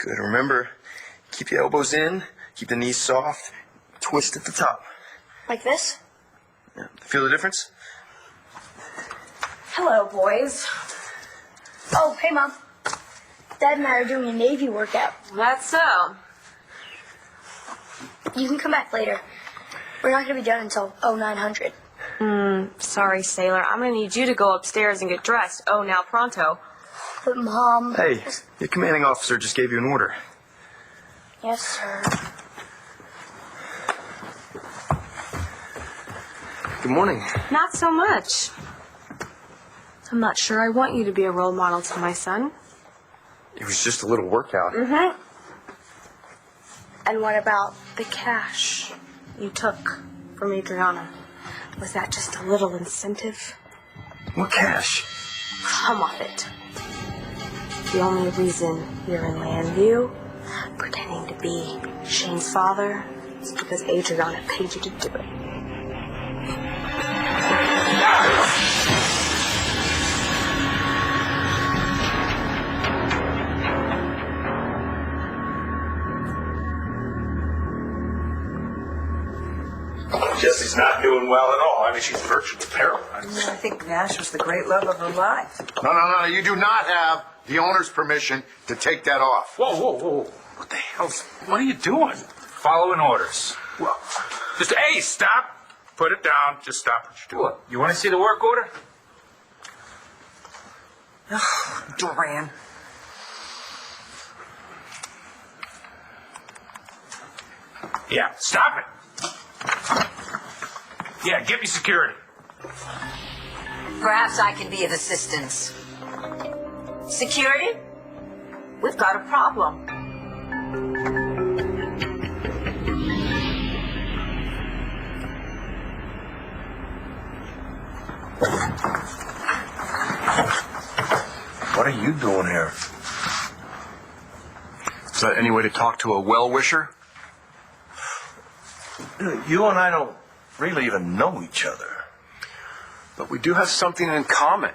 Good. Remember, keep the elbows in, keep the knees soft, twist at the top. Like this? Yeah. Feel the difference? Hello, boys. Oh, hey, Mom. Dad and I are doing a Navy workout. That's so. You can come back later. We're not going to be done until 0900. Sorry, Sailor. I'm going to need you to go upstairs and get dressed. Oh, now pronto. But, Mom... Hey, your commanding officer just gave you an order. Yes, sir. Good morning. Not so much. I'm not sure I want you to be a role model to my son. It was just a little workout. Mm-hmm. And what about the cash you took from Adriana? Was that just a little incentive? What cash? Come off it. The only reason you're in Landview, pretending to be Shane's father, is because Adriana paid you to do it. Jessie's not doing well at all. I mean, she's virtually paralyzed. I think Nash was the great love of her life. No. You do not have the owner's permission to take that off. Whoa. What the hell's... What are you doing? Following orders. Well, just, hey, stop. Put it down. Just stop what you're doing. You want to see the work order? Oh, Duran. Yeah, stop it. Yeah, get me security. Perhaps I can be of assistance. Security? We've got a problem. What are you doing here? Is that any way to talk to a well-wisher? You and I don't really even know each other. But we do have something in common.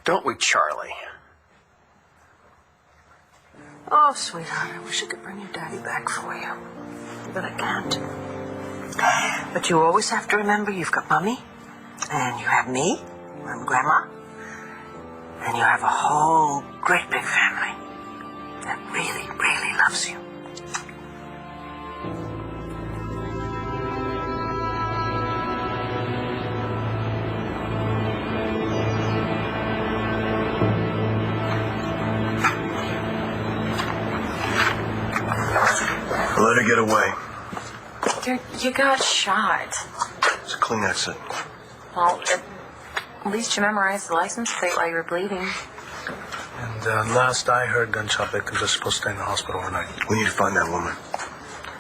Don't we, Charlie? Oh, sweetheart, I wish I could bring your daddy back for you. But I can't. But you always have to remember you've got Mommy, and you have me, and Grandma, and you have a whole great big family that really, really loves you. Let her get away. Dude, you got shot. It's a clean exit. Well, at least you memorized the license plate while you were bleeding. And last I heard, gunshot victims are supposed to stay in the hospital overnight. We need to find that woman.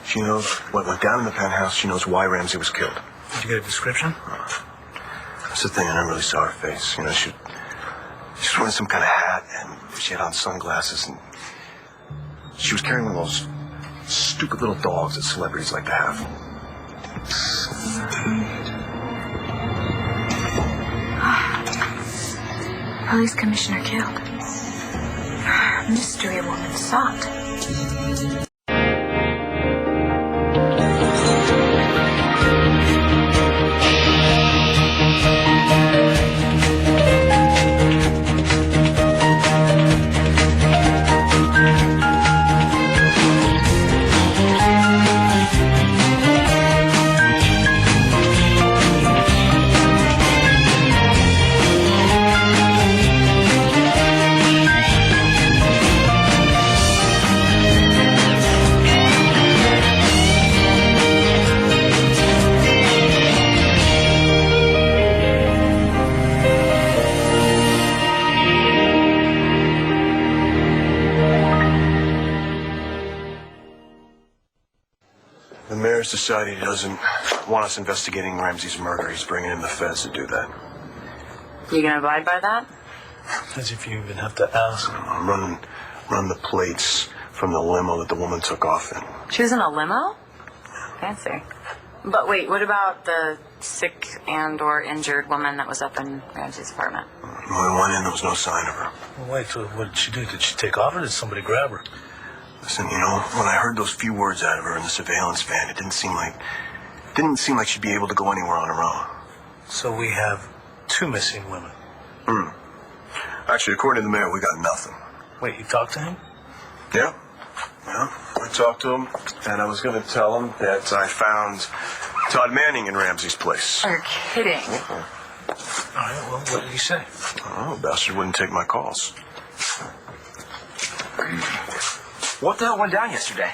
She knows what went down in the penthouse. She knows why Ramsey was killed. Did you get a description? That's the thing. I never really saw her face. You know, she was wearing some kind of hat, and she had on sunglasses, and she was carrying one of those stupid little dogs that celebrities like to have. Police commissioner killed. Mystery woman sought. The Mayor's decided he doesn't want us investigating Ramsey's murder. He's bringing in the feds to do that. You gonna abide by that? As if you even have to ask. I'm running the plates from the limo that the woman took off in. She was in a limo? Fancy. But wait, what about the sick and or injured woman that was up in Ramsey's apartment? When we went in, there was no sign of her. Well, wait, so what did she do? Did she take off or did somebody grab her? Listen, when I heard those few words out of her in the surveillance van, it didn't seem like she'd be able to go anywhere on her own. So we have 2 missing women. Actually, according to the mayor, we got nothing. Wait, you talked to him? Yeah. I talked to him, and I was going to tell him that I found Todd Manning in Ramsey's place. You're kidding. All right, well, what did he say? Oh, bastard wouldn't take my calls. What the hell went down yesterday?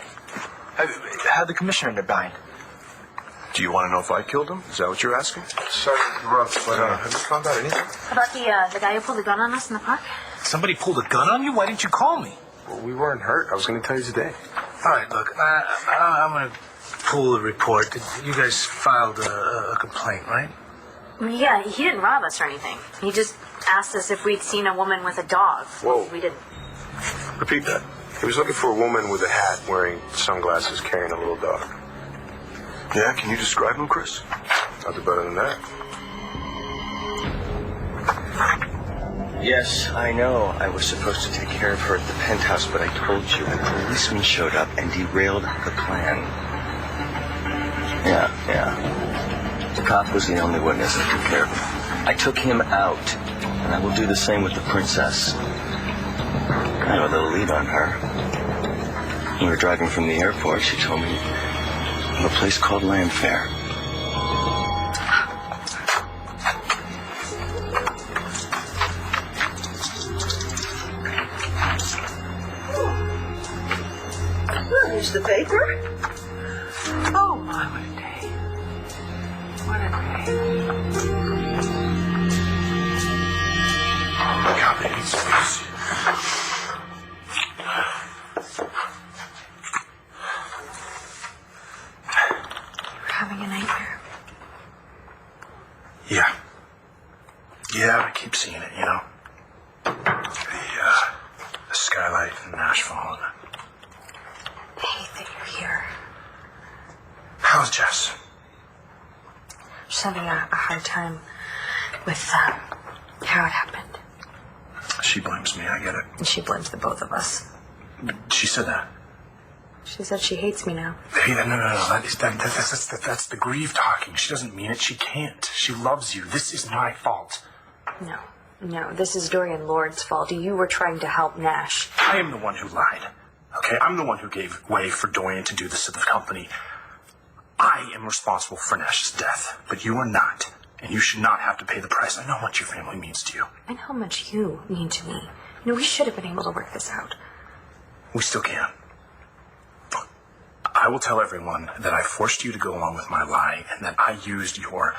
How'd the commissioner end up dying? Do you want to know if I killed him? Is that what you're asking? Sorry to interrupt, but have you found out anything? About the guy who pulled the gun on us in the park? Somebody pulled a gun on you? Why didn't you call me? Well, we weren't hurt. I was going to tell you today. All right, look, I'm going to pull the report. You guys filed a complaint, right? Yeah, he didn't rob us or anything. He just asked us if we'd seen a woman with a dog. Whoa. We didn't. Repeat that. He was looking for a woman with a hat, wearing sunglasses, carrying a little dog. Yeah, can you describe him, Chris? I'll do better than that. Yes, I know. I was supposed to take care of her at the penthouse, but I told you a policeman showed up and derailed the plan. Yeah. The cop was the only witness that took care of him. I took him out, and I will do the same with the princess. I have a little lead on her. When we were driving from the airport, she told me of a place called Landfair. There's the paper. Oh, my, what a day. What a day. God, please. Having a nightmare. Yeah, I keep seeing it, The skylight in Nashville. I hate that you're here. How's Jess? She's having a hard time with how it happened. She blames me, I get it. And she blames the both of us. She said that. She said she hates me now. Hey, no. That's the grieve talking. She doesn't mean it. She can't. She loves you. This is my fault. No, this is Dorian Lord's fault. You were trying to help Nash. I am the one who lied. Okay? I'm the one who gave way for Dorian to do this to the company. I am responsible for Nash's death, but you are not. And you should not have to pay the price. I know how much your family means to you. I know how much you mean to me. We should have been able to work this out. We still can. I will tell everyone that I forced you to go along with my lie and that I used your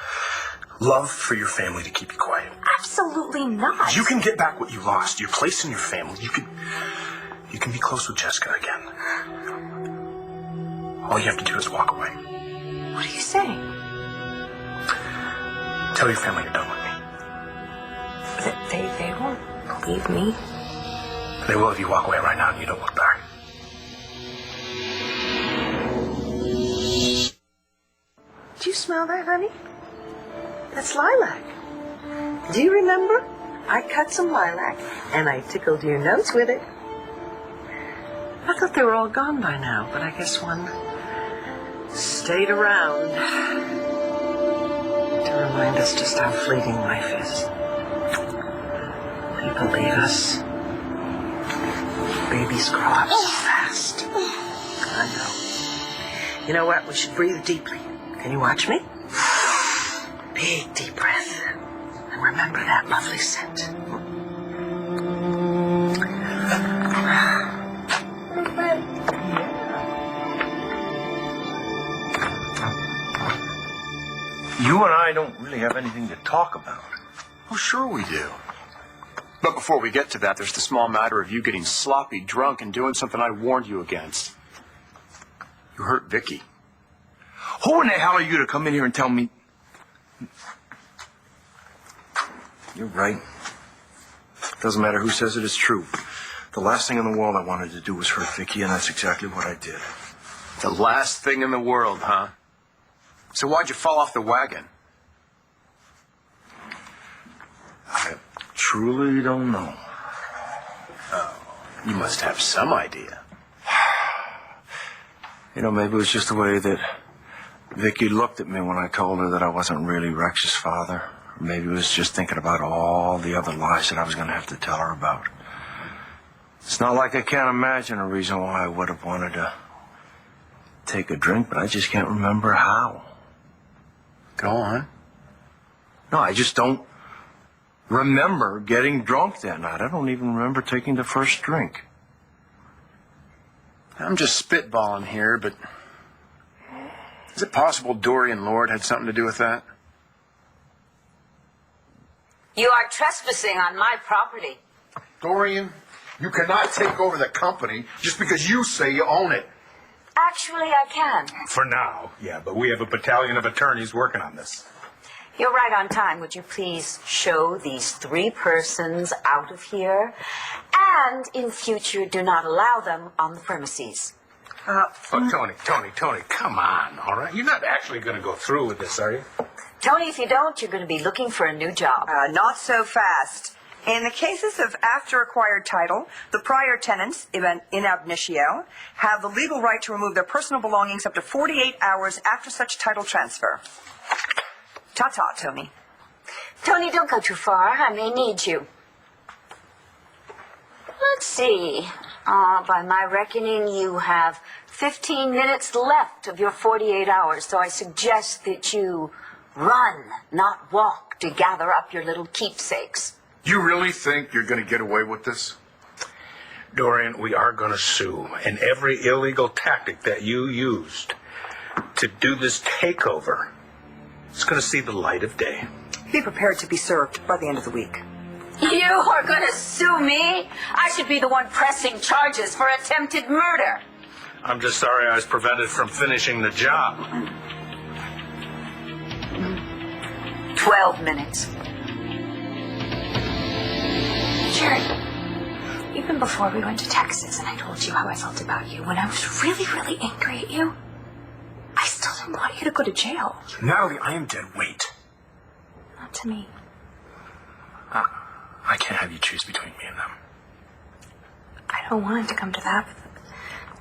love for your family to keep you quiet. Absolutely not. You can get back what you lost, your place in your family. You can be close with Jessica again. All you have to do is walk away. What are you saying? Tell your family you're done with me. They won't believe me. They will if you walk away right now and you don't look back. Do you smell that, honey? That's lilac. Do you remember? I cut some lilac, and I tickled your nose with it. I thought they were all gone by now, but I guess one stayed around to remind us just how fleeting life is. People leave us. Babies grow up so fast. I know. You know what? We should breathe deeply. Can you watch me? Big, deep breath. And remember that lovely scent. You and I don't really have anything to talk about. Oh, sure we do. But before we get to that, there's the small matter of you getting sloppy drunk and doing something I warned you against. You hurt Vicky. Who in the hell are you to come in here and tell me? You're right. Doesn't matter who says it is true. The last thing in the world I wanted to do was hurt Vicky, and that's exactly what I did. The last thing in the world, huh? So why'd you fall off the wagon? truly don't know. You must have some idea. You know, maybe it was just the way that Vicky looked at me when I told her that I wasn't really Rex's father. Or maybe it was just thinking about all the other lies that I was going to have to tell her about. It's not like I can't imagine a reason why I would have wanted to take a drink, but I just can't remember how. Go on. No, I just don't remember getting drunk that night. I don't even remember taking the first drink. I'm just spitballing here, but is it possible Dorian Lord had something to do with that? You are trespassing on my property. Dorian, you cannot take over the company just because you say you own it. Actually, I can. For now, yeah, but we have a battalion of attorneys working on this. You're right on time. Would you please show these 3 persons out of here? And in future, do not allow them on the premises. Oh, Tony, come on, all right? You're not actually going to go through with this, are you? Tony, if you don't, you're going to be looking for a new job. Not so fast. In the cases of after acquired title, the prior tenants, in ab initio, have the legal right to remove their personal belongings up to 48 hours after such title transfer. Ta-ta, Tony. Tony, don't go too far. I may need you. Let's see. By my reckoning, you have 15 minutes left of your 48 hours, so I suggest that you run, not walk, to gather up your little keepsakes. You really think you're going to get away with this? Dorian, we are going to sue, and every illegal tactic that you used to do this takeover is going to see the light of day. Be prepared to be served by the end of the week. You are going to sue me? I should be the one pressing charges for attempted murder. I'm just sorry I was prevented from finishing the job. 12 minutes. Jared, even before we went to Texas and I told you how I felt about you, when I was really, really angry at you, I still didn't want you to go to jail. Natalie, I am dead weight. Not to me. I can't have you choose between me and them. I don't want it to come to that, but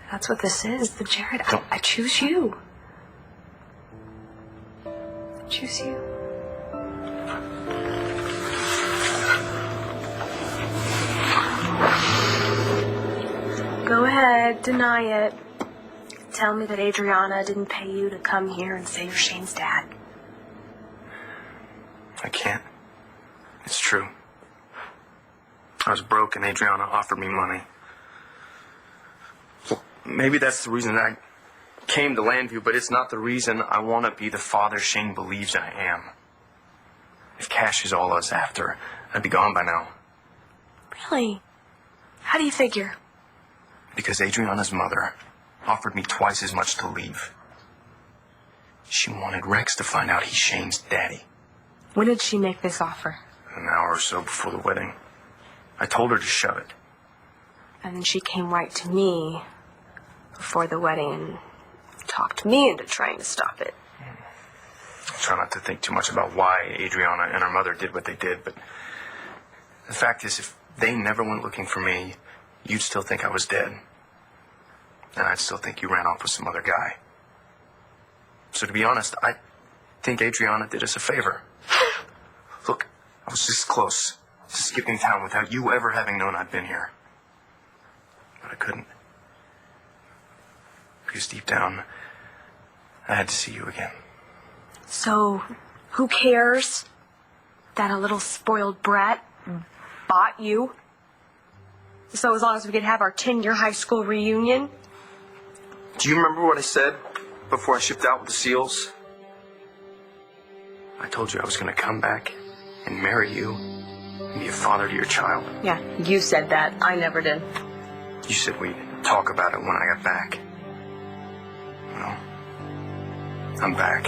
that's what this is. The Jared, I choose you. I choose you. Go ahead, deny it. Tell me that Adriana didn't pay you to come here and say you're Shane's dad. I can't. It's true. I was broke and Adriana offered me money. Well, maybe that's the reason I came to Landview, but it's not the reason I want to be the father Shane believes I am. If cash is all I was after, I'd be gone by now. Really? How do you figure? Because Adriana's mother offered me twice as much to leave. She wanted Rex to find out he's Shane's daddy. When did she make this offer? An hour or so before the wedding. I told her to shove it. And then she came right to me before the wedding and talked me into trying to stop it. I try not to think too much about why Adriana and her mother did what they did, but the fact is, if they never went looking for me, you'd still think I was dead. And I'd still think you ran off with some other guy. So to be honest, I think Adriana did us a favor. Look, I was this close to skipping town without you ever having known I'd been here. But I couldn't. Because deep down, I had to see you again. So, who cares that a little spoiled brat bought you? So as long as we could have our 10-year high school reunion? Do you remember what I said before I shipped out with the SEALs? I told you I was going to come back and marry you and be a father to your child. Yeah, you said that. I never did. You said we'd talk about it when I got back. Well, I'm back.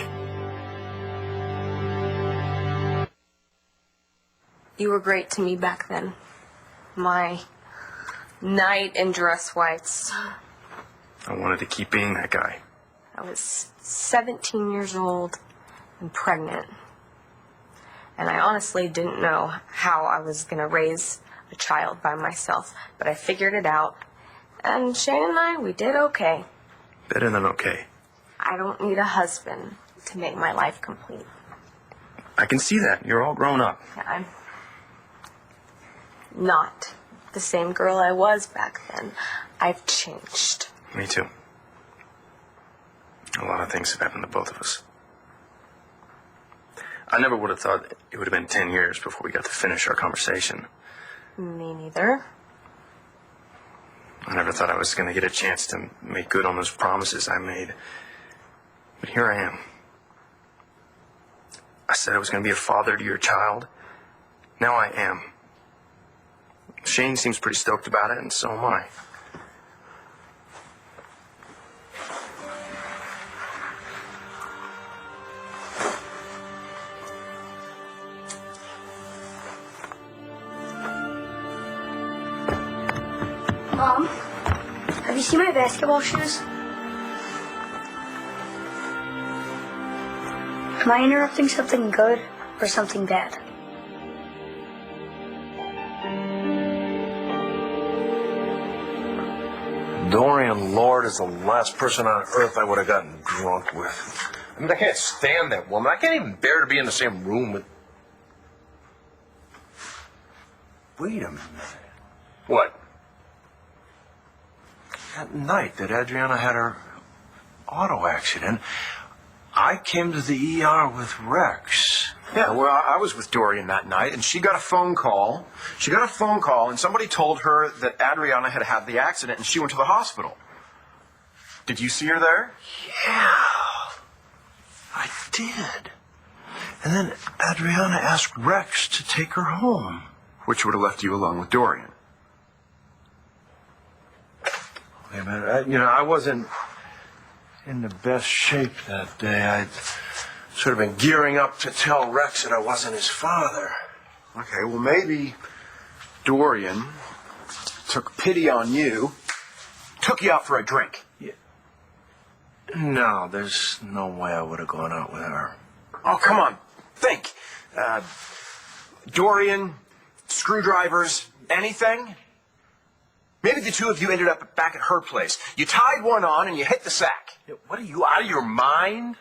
You were great to me back then. My knight in dress whites. I wanted to keep being that guy. I was 17 years old and pregnant. And I honestly didn't know how I was going to raise a child by myself, but I figured it out. And Shane and I, we did okay. Better than okay. I don't need a husband to make my life complete. I can see that. You're all grown up. I'm not the same girl I was back then. I've changed. Me too. A lot of things have happened to both of us. I never would have thought it would have been 10 years before we got to finish our conversation. Me neither. I never thought I was going to get a chance to make good on those promises I made. But here I am. I said I was going to be a father to your child. Now I am. Shane seems pretty stoked about it, and so am I. Mom, have you seen my basketball shoes? Am I interrupting something good or something bad? Dorian Lord is the last person on earth I would have gotten drunk with. I mean, I can't stand that woman. I can't even bear to be in the same room with... Wait a minute. What? That night that Adriana had her auto accident, I came to the ER with Rex. Yeah, well, I was with Dorian that night, and she got a phone call. And somebody told her that Adriana had had the accident, and she went to the hospital. Did you see her there? Yeah, I did. And then Adriana asked Rex to take her home. Which would have left you alone with Dorian. Wait a minute. I wasn't in the best shape that day. I'd sort of been gearing up to tell Rex that I wasn't his father. Okay, well, maybe Dorian took pity on you, took you out for a drink. Yeah. No, there's no way I would have gone out with her. Oh, come on. Think. Dorian, screwdrivers, anything? Maybe the two of you ended up back at her place. You tied one on and you hit the sack. Yeah, what are you, out of your mind?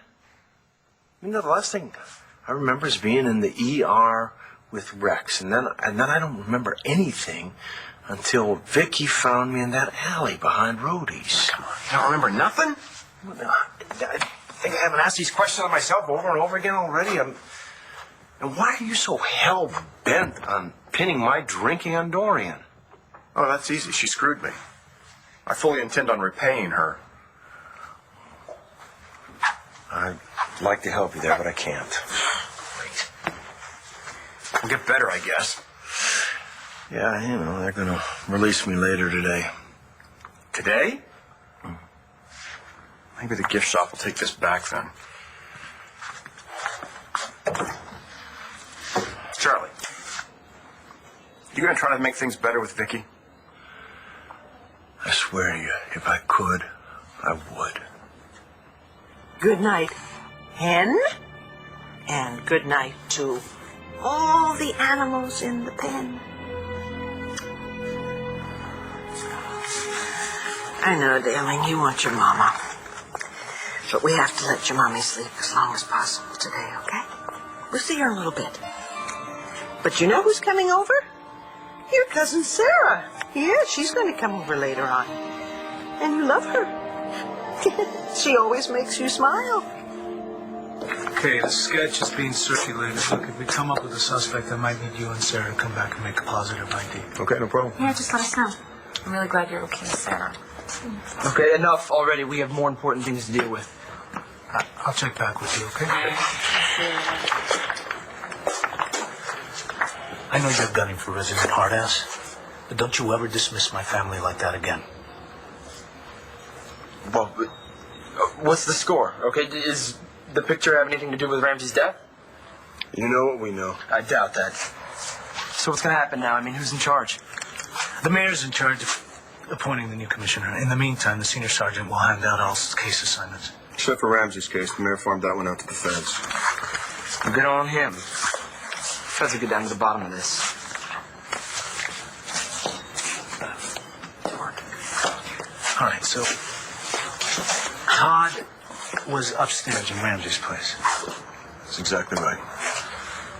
The last thing I remember is being in the ER with Rex, and then I don't remember anything until Vicky found me in that alley behind Rhodey's. Come on, you don't remember nothing? I think I haven't asked these questions of myself over and over again already. And why are you so hell-bent on pinning my drinking on Dorian? Oh, that's easy. She screwed me. I fully intend on repaying her. I'd like to help you there, but I can't. I'll get better, I guess. Yeah, they're going to release me later today. Today? Maybe the gift shop will take this back then. Charlie, you gonna try to make things better with Vicky? I swear to you, if I could, I would. Good night, hen. And good night to all the animals in the pen. I know, darling, you want your mama. But we have to let your mommy sleep as long as possible today, okay? We'll see her in a little bit. But you know who's coming over? Your cousin Sarah. Yeah, she's going to come over later on. And you love her. She always makes you smile. Okay, the sketch is being circulated. Look, if we come up with a suspect, I might need you and Sarah to come back and make a positive ID. Okay, no problem. Yeah, just let us know. I'm really glad you're okay, Sarah. Okay, enough already. We have more important things to deal with. I'll check back with you, okay? I know you're gunning for Resident Hardass, but don't you ever dismiss my family like that again. Well, what's the score? Okay, does the picture have anything to do with Ramsey's death? You know what we know. I doubt that. So what's going to happen now? I mean, who's in charge? The mayor's in charge of appointing the new commissioner. In the meantime, the senior sergeant will hand out all case assignments. Except for Ramsey's case, the mayor farmed that one out to the feds. Good on him. Tries to get down to the bottom of this. All right, so Todd was upstairs in Ramsey's place. That's exactly right.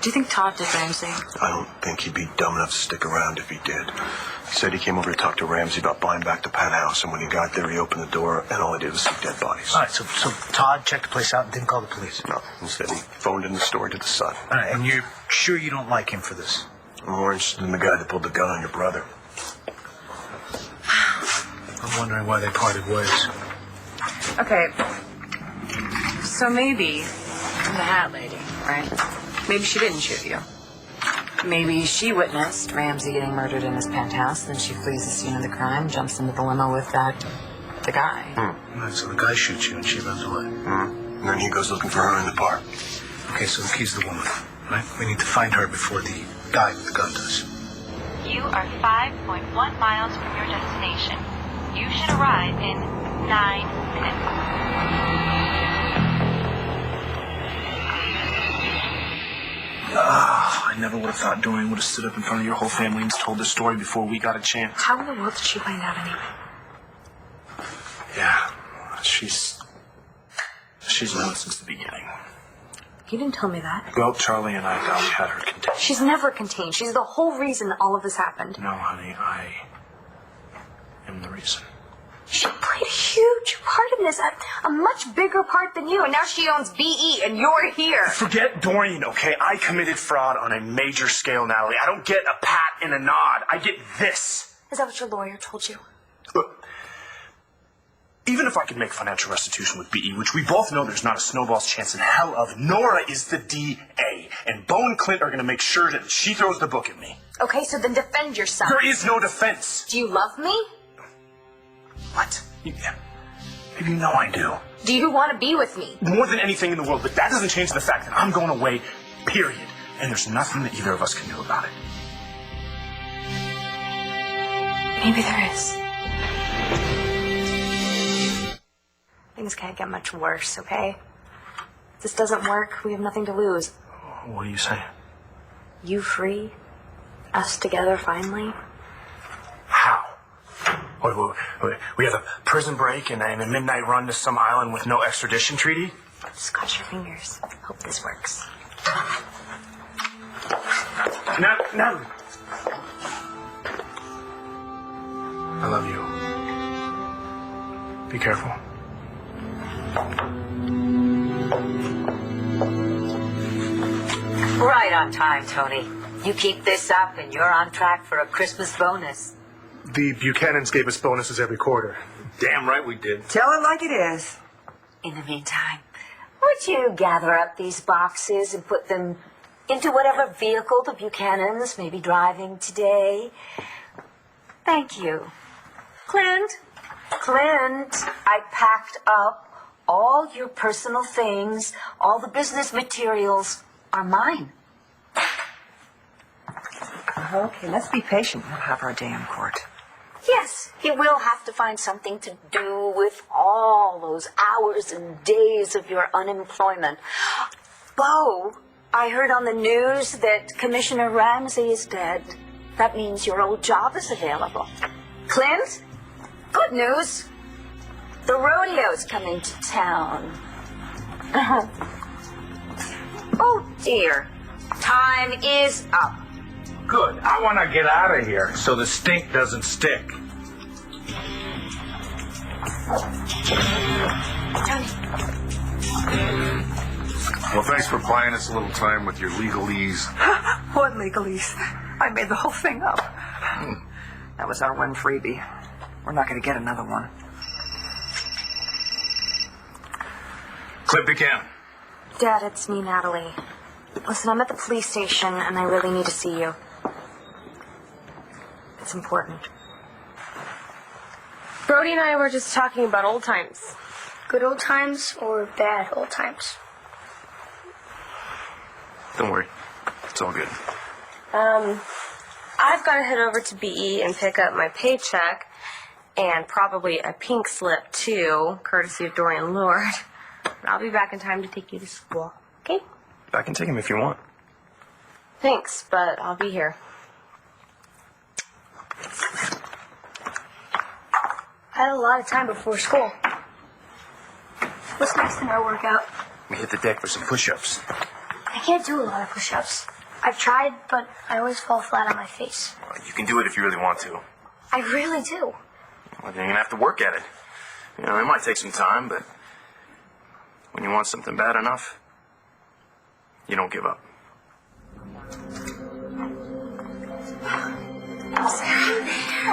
Do you think Todd did Ramsey? I don't think he'd be dumb enough to stick around if he did. He said he came over to talk to Ramsey about buying back the penthouse, and when he got there, he opened the door, and all he did was see dead bodies. All right, so Todd checked the place out and didn't call the police. No, instead he phoned in the story to the Sun. All right, and you're sure you don't like him for this? I'm more interested in the guy that pulled the gun on your brother. I'm wondering why they parted ways. Okay. So maybe the hat lady, right? Maybe she didn't shoot you. Maybe she witnessed Ramsey getting murdered in his penthouse, then she flees the scene of the crime, jumps into the limo with the guy. All right, so the guy shoots you and she runs away. And then he goes looking for her in the park. Okay, so the key's the woman, right? We need to find her before the guy with the gun does. You are 5.1 miles from your destination. You should arrive in 9 minutes. I never would have thought Dorian would have stood up in front of your whole family and told this story before we got a chance. How in the world did she find out anyway? Yeah, she's known since the beginning. You didn't tell me that. Well, Charlie and I thought we had her contained. She's never contained. She's the whole reason all of this happened. No, honey, I am the reason. She played a huge part in this, a much bigger part than you, and now she owns BE, and you're here. Forget Dorian, okay? I committed fraud on a major scale, Natalie. I don't get a pat and a nod. I get this. Is that what your lawyer told you? Look, even if I could make financial restitution with BE, which we both know there's not a snowball's chance in hell of, Nora is the DA, and Bo and Clint are going to make sure that she throws the book at me. Okay, so then defend yourself. There is no defense. Do you love me? What? Yeah. Baby, you know I do. Do you want to be with me? More than anything in the world, but that doesn't change the fact that I'm going away, period. And there's nothing that either of us can do about it. Maybe there is. Things can't get much worse, okay? If this doesn't work, we have nothing to lose. What do you say? You free? Us together finally? How? We have a prison break and a midnight run to some island with no extradition treaty? Just cross your fingers. Hope this works. No. I love you. Be careful. Right on time, Tony. You keep this up and you're on track for a Christmas bonus. The Buchanans gave us bonuses every quarter. Damn right we did. Tell it like it is. In the meantime, would you gather up these boxes and put them into whatever vehicle the Buchanans may be driving today? Thank you. Clint, I packed up all your personal things. All the business materials are mine. Okay, let's be patient. We'll have our day in court. Yes, he will have to find something to do with all those hours and days of your unemployment. Bo, I heard on the news that Commissioner Ramsey is dead. That means your old job is available. Clint, good news. The rodeo's coming to town. Oh, dear. Time is up. Good. I want to get out of here so the stink doesn't stick. Well, thanks for buying us a little time with your legalese. What legalese? I made the whole thing up. That was our one freebie. We're not going to get another one. Clip again. Dad, it's me, Natalie. Listen, I'm at the police station, and I really need to see you. It's important. Brody and I were just talking about old times. Good old times or bad old times? Don't worry. It's all good. I've got to head over to BE and pick up my paycheck and probably a pink slip, too, courtesy of Dorian Lord. But I'll be back in time to take you to school, okay? I can take him if you want. Thanks, but I'll be here. I had a lot of time before school. What's next in our workout? We hit the deck for some push-ups. I can't do a lot of push-ups. I've tried, but I always fall flat on my face. You can do it if you really want to. I really do. Well, then you're gonna have to work at it. You know, it might take some time, but when you want something bad enough, you don't give up.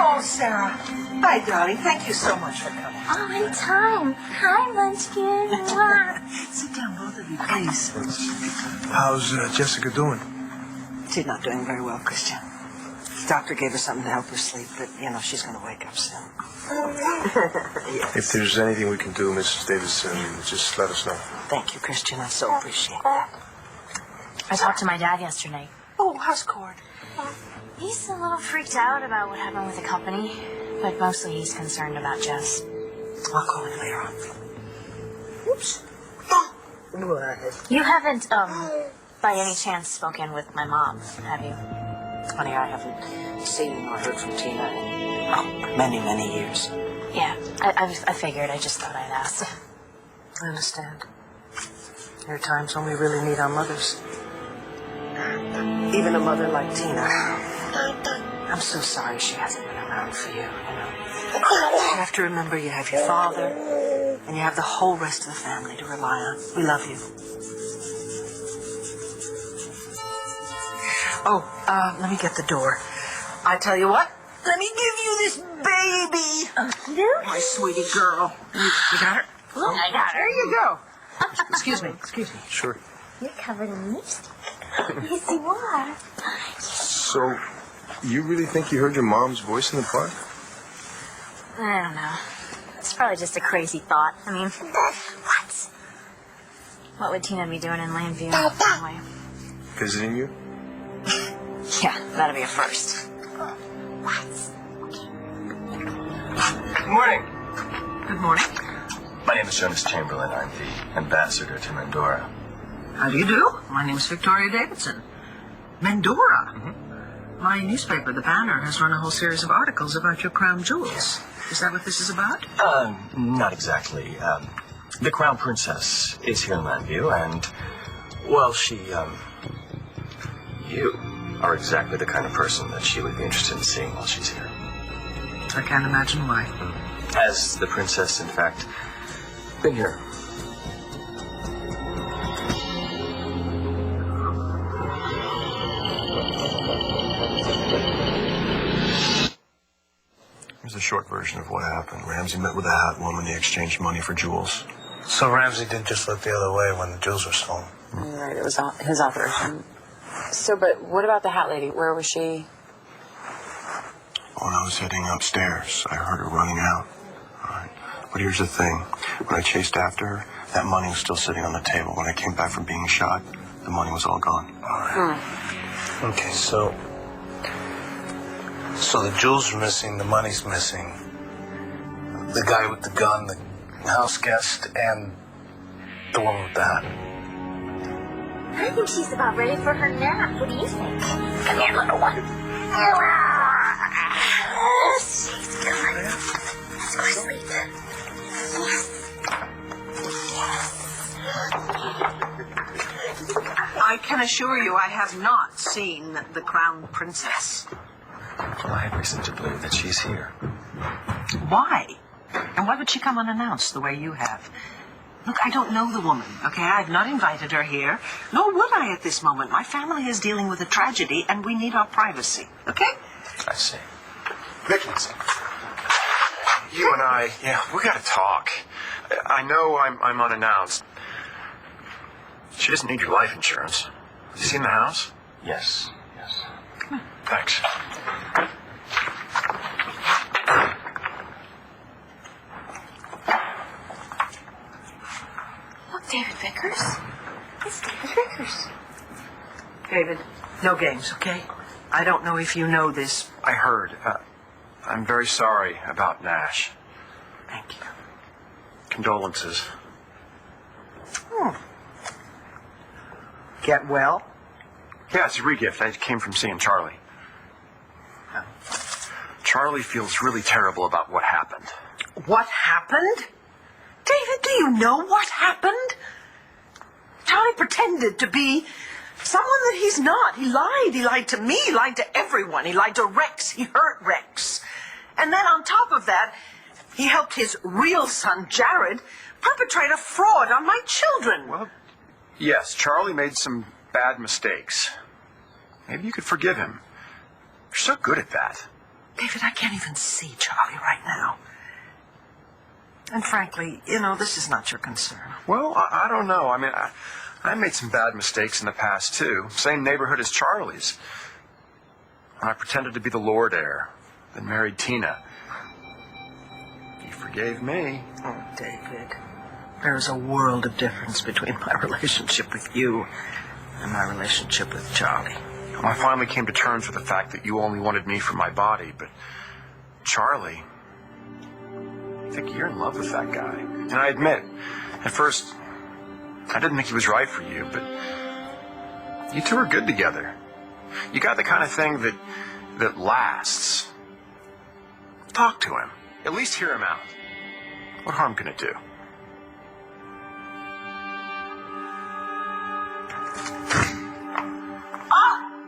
Oh, Sarah. Hi, darling. Thank you so much for coming. Oh, anytime. Hi, Munchkin. Sit down, both of you, please. How's Jessica doing? She's not doing very well, Christian. The doctor gave her something to help her sleep, but, she's going to wake up soon. If there's anything we can do, Mrs. Davidson, just let us know. Thank you, Christian. I so appreciate that. I talked to my dad yesterday. Oh, how's Cord? He's a little freaked out about what happened with the company, but mostly he's concerned about Jess. I'll call him later on. Oops. What? You haven't, by any chance, spoken with my mom, have you? Honey, I haven't seen or heard from Tina in many, many years. Yeah, I figured. I just thought I'd ask. I understand. There are times when we really need our mothers. Even a mother like Tina. I'm so sorry she hasn't been around for you, You have to remember you have your father, and you have the whole rest of the family to rely on. We love you. Oh, let me get the door. I tell you what, let me give you this baby. My sweetie girl. You got her? Oh, I got her. There you go. Excuse me. Sure. You're covered in lipstick. Yes, you are. So, you really think you heard your mom's voice in the park? I don't know. It's probably just a crazy thought. I mean, what would Tina be doing in Landview anyway? Visiting you? Yeah, that'd be a first. Good morning. Good morning. My name is Jonas Chamberlain. I'm the ambassador to Mandora. How do you do? My name's Victoria Davidson. Mandora? My newspaper, The Banner, has run a whole series of articles about your crown jewels. Is that what this is about? Not exactly. The Crown Princess is here in Landview, and, well, you are exactly the kind of person that she would be interested in seeing while she's here. I can't imagine why. Has the princess, in fact, been here? Here's a short version of what happened. Ramsey met with a hat woman. They exchanged money for jewels. So Ramsey didn't just look the other way when the jewels were stolen. Right, it was his operation. So, but what about the hat lady? Where was she? When I was heading upstairs, I heard her running out. All right. But here's the thing. When I chased after her, that money was still sitting on the table. When I came back from being shot, the money was all gone. All right. Okay, so the jewels are missing, the money's missing. The guy with the gun, the house guest, and the woman with the hat. I think she's about ready for her nap. What do you think? Come here, little one. She's good. Let's go to sleep. I can assure you I have not seen the Crown Princess. Well, I have reason to believe that she's here. Why? And why would she come unannounced the way you have? Look, I don't know the woman, okay? I've not invited her here, nor would I at this moment. My family is dealing with a tragedy, and we need our privacy, okay? I see. Vicky, you and I, we gotta talk. I know I'm unannounced. She doesn't need your life insurance. You seen the house? Yes. Come on. Thanks. Look, David Vickers. It's David Vickers. David, no games, okay? I don't know if you know this. I heard. I'm very sorry about Nash. Thank you. Condolences. Get well? Yeah, it's a regift. I came from seeing Charlie. Charlie feels really terrible about what happened. What happened? David, do you know what happened? Charlie pretended to be someone that he's not. He lied. He lied to me. He lied to everyone. He lied to Rex. He hurt Rex. And then on top of that, he helped his real son, Jared, perpetrate a fraud on my children. Well, yes, Charlie made some bad mistakes. Maybe you could forgive him. You're so good at that. David, I can't even see Charlie right now. And frankly, this is not your concern. Well, I don't know. I mean, I made some bad mistakes in the past, too. Same neighborhood as Charlie's. I pretended to be the Lord heir, then married Tina. You forgave me. Oh, David, there's a world of difference between my relationship with you and my relationship with Charlie. Well, I finally came to terms with the fact that you only wanted me for my body, but Charlie, I think you're in love with that guy. And I admit, at first, I didn't think he was right for you, but you two are good together. You got the kind of thing that lasts. Talk to him. At least hear him out. What harm can it do?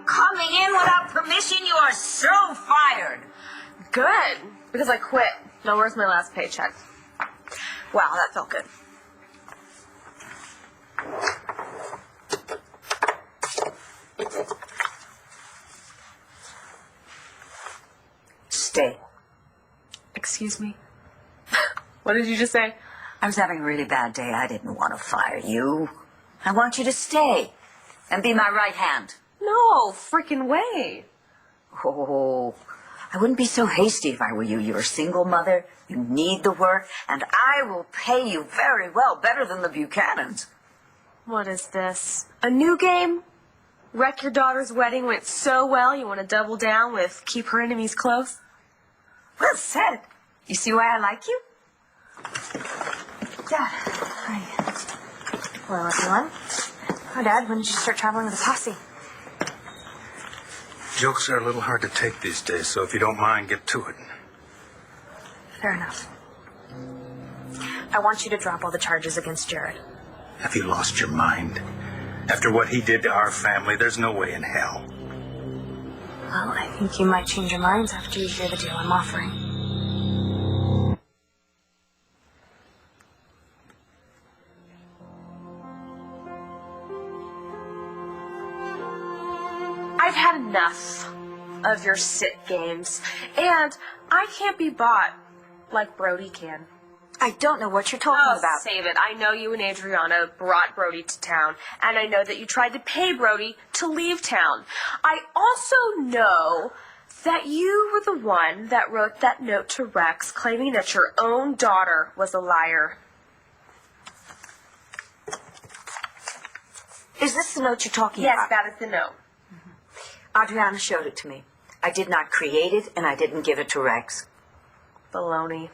Coming in without permission, you are so fired. Good, because I quit. Now, where's my last paycheck? Wow, that felt good. Stay. Excuse me? What did you just say? I was having a really bad day. I didn't want to fire you. I want you to stay and be my right hand. No freaking way. Oh, I wouldn't be so hasty if I were you. You're a single mother. You need the work, and I will pay you very well, better than the Buchanans. What is this? A new game? Wreck your daughter's wedding went so well, you want to double down with keep her enemies close? Well said. You see why I like you? Dad, hi. Hello, everyone. Oh, Dad, when did you start traveling with a posse? Jokes are a little hard to take these days, so if you don't mind, get to it. Fair enough. I want you to drop all the charges against Jared. Have you lost your mind? After what he did to our family, there's no way in hell. Well, I think you might change your minds after you hear the deal I'm offering. I've had enough of your sit games, and I can't be bought like Brody can. I don't know what you're talking about. Save it. I know you and Adriana brought Brody to town, and I know that you tried to pay Brody to leave town. I also know that you were the one that wrote that note to Rex claiming that your own daughter was a liar. Is this the note you're talking Yes, about? that is the note. Adriana showed it to me. I did not create it, and I didn't give it to Rex. Baloney.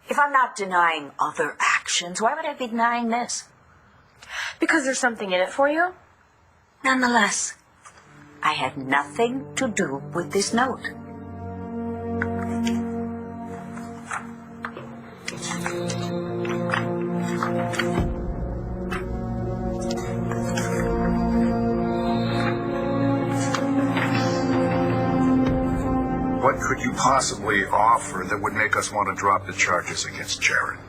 If I'm not denying other actions, why would I be denying this? Because there's something in it for you? Nonetheless, I had nothing to do with this note. What could you possibly offer that would make us want to drop the charges against Jared?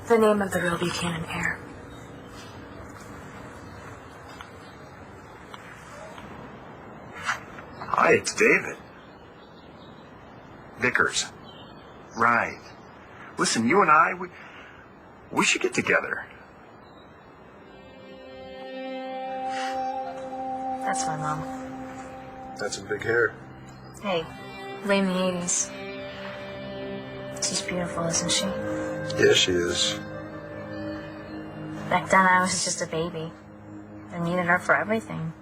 The name of the real Buchanan heir. Hi, it's David. Vickers. Right. Listen, you and I, we should get together. That's my mom. That's a big hair. Hey, blame the 80s. She's beautiful, isn't she? Yeah, she is. Back then, I was just a baby. I needed her for everything.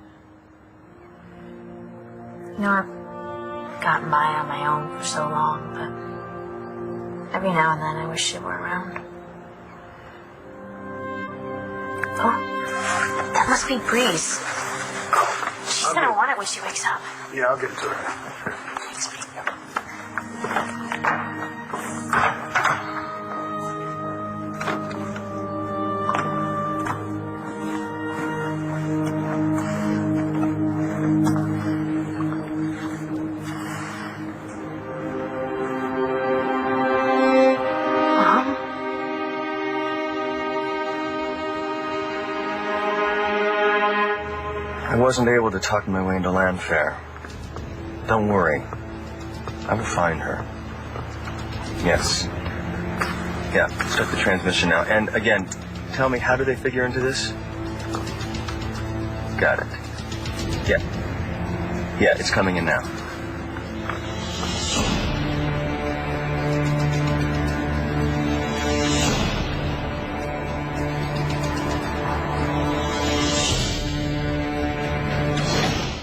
You know, I've gotten by on my own for so long, but every now and then I wish she were around. Oh, That must be Breeze. She's gonna want it when she wakes up. Yeah, I'll get to her. I wasn't able to talk my way into Landfair. Don't worry. I will find her. Yes. Yeah, start the transmission now. And again, tell me, how do they figure into this? Got it. Yeah. Yeah, it's coming in now.